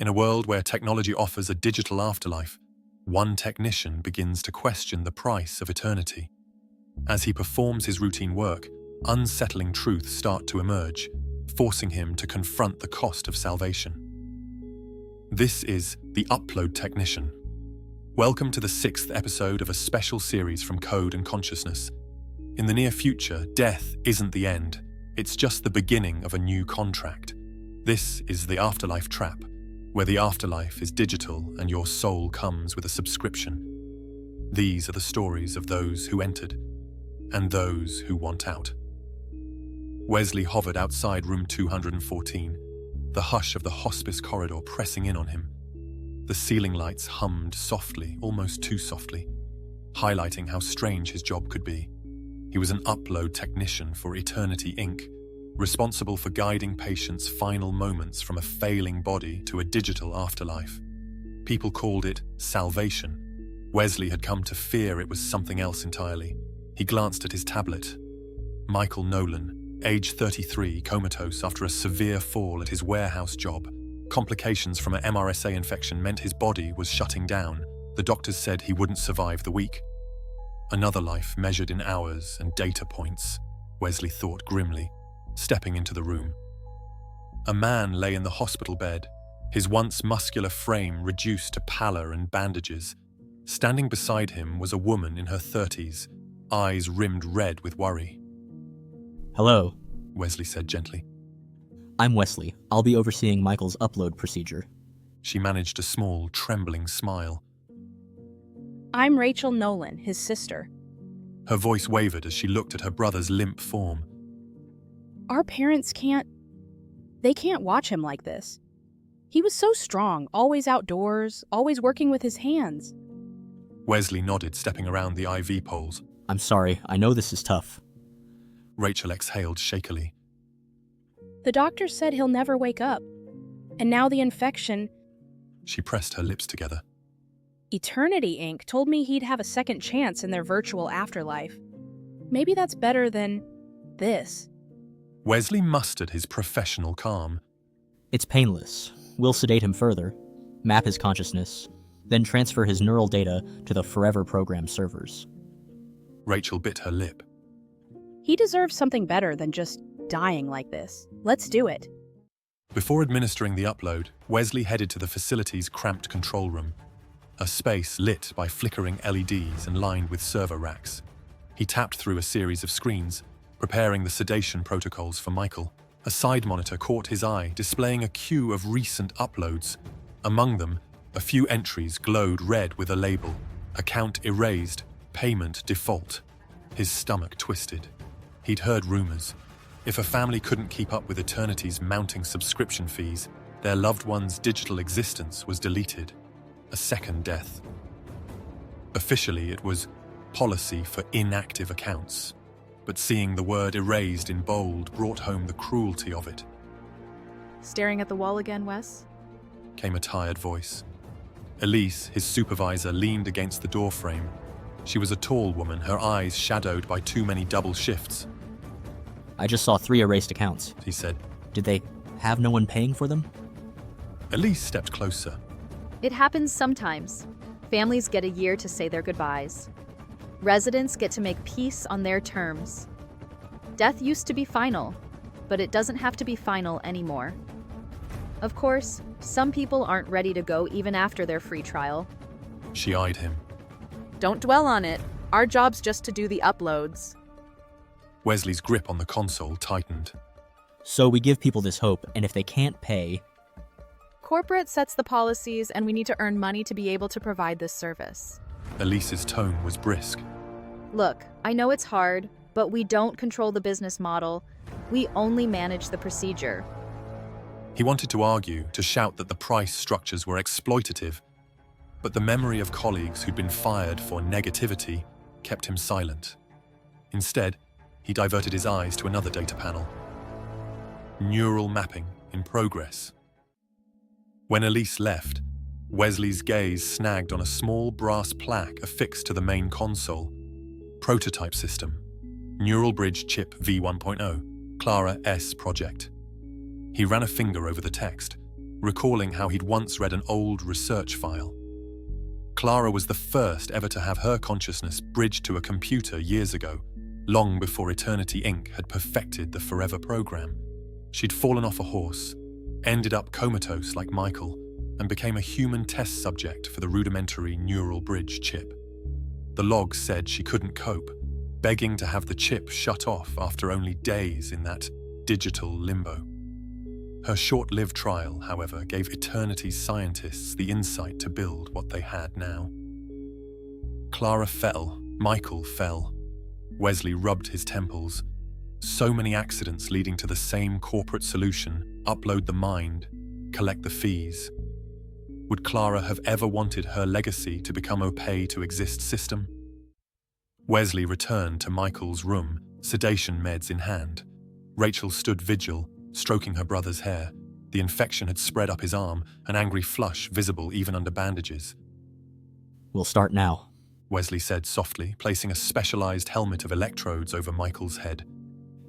In a world where technology offers a digital afterlife, one technician begins to question the price of eternity. As he performs his routine work, unsettling truths start to emerge, forcing him to confront the cost of salvation. This is The Upload Technician. Welcome to the 6th episode of a special series from Code and Consciousness. In the near future, death isn't the end. It's just the beginning of a new contract. This is the Afterlife Trap, where the afterlife is digital and your soul comes with a subscription. These are the stories of those who entered and those who want out. Wesley hovered outside room 214, the hush of the hospice corridor pressing in on him. The ceiling lights hummed softly, almost too softly, highlighting how strange his job could be. He was an upload technician for Eternity Inc., responsible for guiding patients' final moments from a failing body to a digital afterlife. People called it salvation. Wesley had come to fear it was something else entirely. He glanced at his tablet. Michael Nolan, age 33, comatose after a severe fall at his warehouse job. Complications from an MRSA infection meant his body was shutting down. The doctors said he wouldn't survive the week. Another life measured in hours and data points, Wesley thought grimly, stepping into the room. A man lay in the hospital bed, his once muscular frame reduced to pallor and bandages. Standing beside him was a woman in her 30s, eyes rimmed red with worry. Hello, Wesley said gently. I'm Wesley. I'll be overseeing Michael's upload procedure. She managed a small, trembling smile. I'm Rachel Nolan, his sister. Her voice wavered as she looked at her brother's limp form. Our parents can't watch him like this. He was so strong, always outdoors, always working with his hands. Wesley nodded, stepping around the IV poles. I'm sorry, I know this is tough. Rachel exhaled shakily. The doctor said he'll never wake up. And now the infection. She pressed her lips together. Eternity Inc. told me he'd have a second chance in their virtual afterlife. Maybe that's better than this. Wesley mustered his professional calm. It's painless. We'll sedate him further, map his consciousness, then transfer his neural data to the forever program servers. Rachel bit her lip. He deserves something better than just dying like this. Let's do it. Before administering the upload, Wesley headed to the facility's cramped control room, a space lit by flickering LEDs and lined with server racks. He tapped through a series of screens, preparing the sedation protocols for Michael. A side monitor caught his eye, displaying a queue of recent uploads. Among them, a few entries glowed red with a label: account erased, payment default. His stomach twisted. He'd heard rumors. If a family couldn't keep up with Eternity's mounting subscription fees, their loved one's digital existence was deleted. A second death. Officially, it was policy for inactive accounts. But seeing the word erased in bold brought home the cruelty of it. Staring at the wall again, Wes? Came a tired voice. Elise, his supervisor, leaned against the doorframe. She was a tall woman, her eyes shadowed by too many double shifts. I just saw 3 erased accounts, He said. Did they have no one paying for them? Elise stepped closer. It happens sometimes. Families get a year to say their goodbyes. Residents get to make peace on their terms. Death used to be final, but it doesn't have to be final anymore. Of course, some people aren't ready to go even after their free trial. She eyed him. Don't dwell on it. Our job's just to do the uploads. Wesley's grip on the console tightened. So we give people this hope, and if they can't pay... Corporate sets the policies, and we need to earn money to be able to provide this service. Elise's tone was brisk. Look, I know it's hard, but we don't control the business model. We only manage the procedure. He wanted to argue, to shout that the price structures were exploitative, but the memory of colleagues who'd been fired for negativity kept him silent. Instead, he diverted his eyes to another data panel. Neural mapping in progress. When Elise left, Wesley's gaze snagged on a small brass plaque affixed to the main console. Prototype system. Neural Bridge Chip V1.0. Clara S. Project. He ran a finger over the text. recalling how he'd once read an old research file. Clara was the first ever to have her consciousness bridged to a computer years ago, long before Eternity Inc. had perfected the Forever program. She'd fallen off a horse, ended up comatose like Michael, and became a human test subject for the rudimentary neural bridge chip. The logs said she couldn't cope, begging to have the chip shut off after only days in that digital limbo. Her short-lived trial, however, gave Eternity's scientists the insight to build what they had now. Clara fell, Michael fell. Wesley rubbed his temples. So many accidents leading to the same corporate solution: upload the mind, collect the fees. Would Clara have ever wanted her legacy to become a pay-to-exist system? Wesley returned to Michael's room, sedation meds in hand. Rachel stood vigil, stroking her brother's hair. The infection had spread up his arm, an angry flush visible even under bandages. We'll start now, Wesley said softly, placing a specialized helmet of electrodes over Michael's head.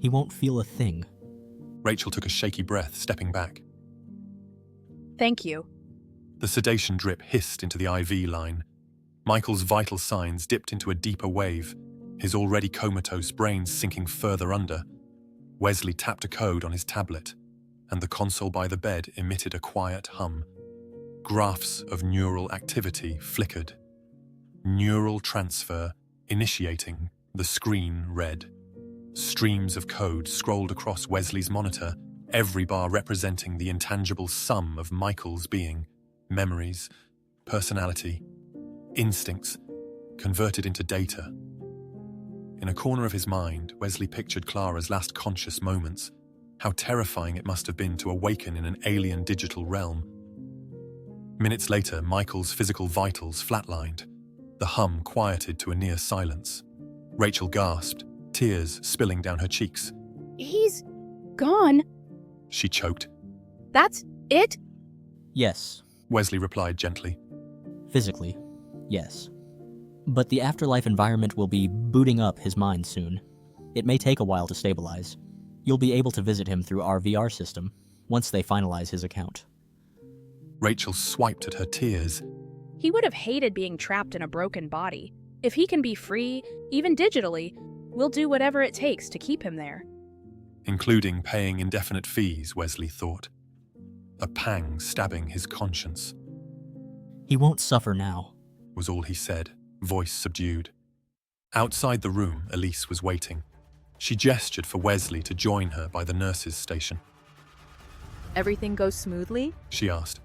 He won't feel a thing. Rachel took a shaky breath, stepping back. Thank you. The sedation drip hissed into the IV line. Michael's vital signs dipped into a deeper wave, his already comatose brain sinking further under. Wesley tapped a code on his tablet, and the console by the bed emitted a quiet hum. Graphs of neural activity flickered. Neural transfer initiating, the screen read. Streams of code scrolled across Wesley's monitor, every bar representing the intangible sum of Michael's being, memories, personality, instincts, converted into data. In a corner of his mind, Wesley pictured Clara's last conscious moments, how terrifying it must have been to awaken in an alien digital realm. Minutes later, Michael's physical vitals flatlined. The hum quieted to a near silence. Rachel gasped, tears spilling down her cheeks. He's gone. She choked. That's it? Yes. Wesley replied gently. Physically, yes. But the afterlife environment will be booting up his mind soon. It may take a while to stabilize. You'll be able to visit him through our VR system, once they finalize his account. Rachel swiped at her tears. He would have hated being trapped in a broken body. If he can be free, even digitally, we'll do whatever it takes to keep him there. Including paying indefinite fees, Wesley thought. A pang stabbing his conscience. He won't suffer now, Was all he said, voice subdued. Outside the room, Elise was waiting. She gestured for Wesley to join her by the nurse's station. Everything goes smoothly? She asked.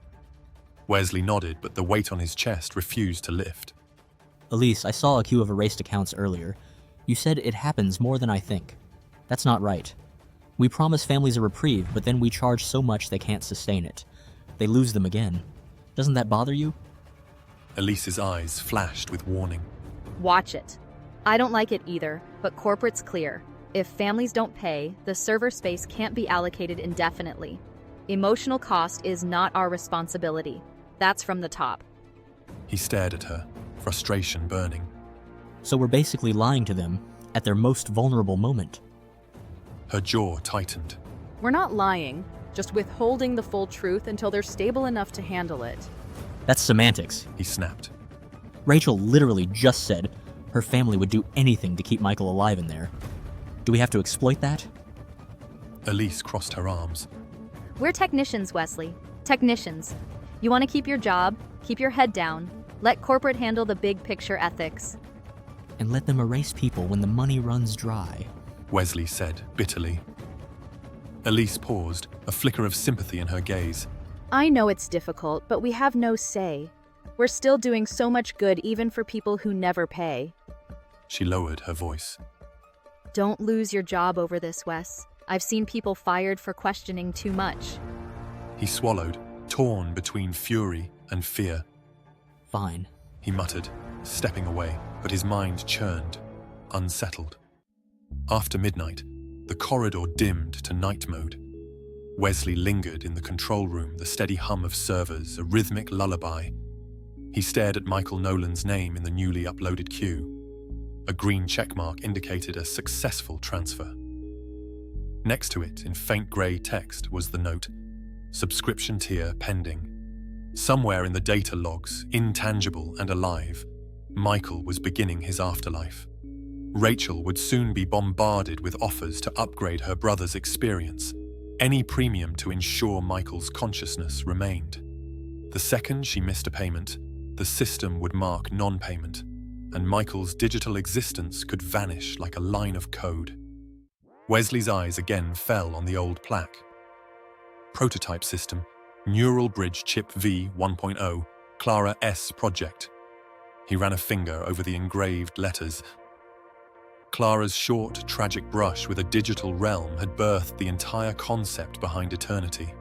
Wesley nodded, but the weight on his chest refused to lift. Elise, I saw a queue of erased accounts earlier. You said it happens more than I think. That's not right. We promise families a reprieve, but then we charge so much they can't sustain it. They lose them again. Doesn't that bother you? Elise's eyes flashed with warning. Watch it. I don't like it either, but corporate's clear. If families don't pay, the server space can't be allocated indefinitely. Emotional cost is not our responsibility. That's from the top. He stared at her, frustration burning. So we're basically lying to them at their most vulnerable moment. Her jaw tightened. We're not lying, just withholding the full truth until they're stable enough to handle it. That's semantics. He snapped. Rachel literally just said her family would do anything to keep Michael alive in there. Do we have to exploit that? Elise crossed her arms. We're technicians, Wesley. Technicians. You want to keep your job, keep your head down. Let corporate handle the big picture ethics. And let them erase people when the money runs dry. Wesley said bitterly. Elise paused, a flicker of sympathy in her gaze. I know it's difficult, but we have no say. We're still doing so much good even for people who never pay. She lowered her voice. Don't lose your job over this, Wes. I've seen people fired for questioning too much. He swallowed, torn between fury and fear. Fine. He muttered, stepping away, but his mind churned, unsettled. After midnight, the corridor dimmed to night mode. Wesley lingered in the control room, the steady hum of servers, a rhythmic lullaby. He stared at Michael Nolan's name in the newly uploaded queue. A green checkmark indicated a successful transfer. Next to it, in faint grey text, was the note, subscription tier pending. Somewhere in the data logs, intangible and alive, Michael was beginning his afterlife. Rachel would soon be bombarded with offers to upgrade her brother's experience, any premium to ensure Michael's consciousness remained. The second she missed a payment, the system would mark non-payment, and Michael's digital existence could vanish like a line of code. Wesley's eyes again fell on the old plaque. Prototype system, Neural Bridge Chip V 1.0, Clara S Project. He ran a finger over the engraved letters. Clara's short, tragic brush with a digital realm had birthed the entire concept behind eternity.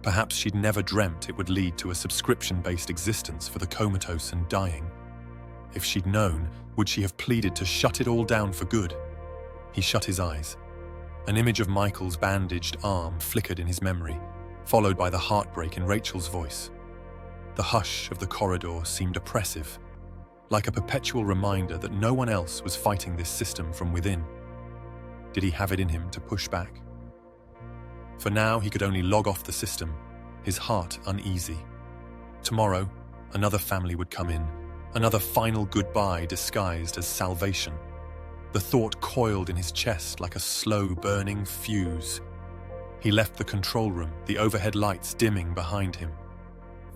Perhaps she'd never dreamt it would lead to a subscription-based existence for the comatose and dying. If she'd known, would she have pleaded to shut it all down for good? He shut his eyes. An image of Michael's bandaged arm flickered in his memory, followed by the heartbreak in Rachel's voice. The hush of the corridor seemed oppressive, like a perpetual reminder that no one else was fighting this system from within. Did he have it in him to push back? For now, he could only log off the system, his heart uneasy. Tomorrow, another family would come in, another final goodbye disguised as salvation. The thought coiled in his chest like a slow-burning fuse. He left the control room, the overhead lights dimming behind him.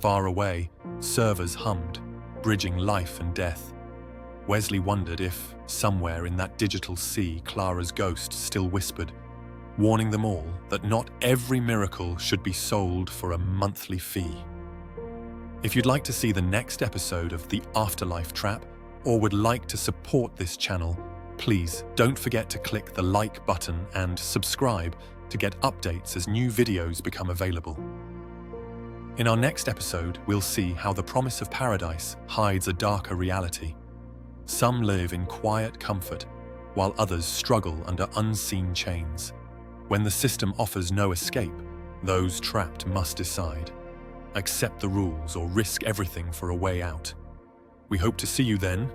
Far away, servers hummed, bridging life and death. Wesley wondered if, somewhere in that digital sea, Clara's ghost still whispered, warning them all that not every miracle should be sold for a monthly fee. If you'd like to see the next episode of The Afterlife Trap, or would like to support this channel, please don't forget to click the like button and subscribe to get updates as new videos become available. In our next episode, we'll see how the promise of paradise hides a darker reality. Some live in quiet comfort, while others struggle under unseen chains. When the system offers no escape, those trapped must decide. Accept the rules or risk everything for a way out. We hope to see you then.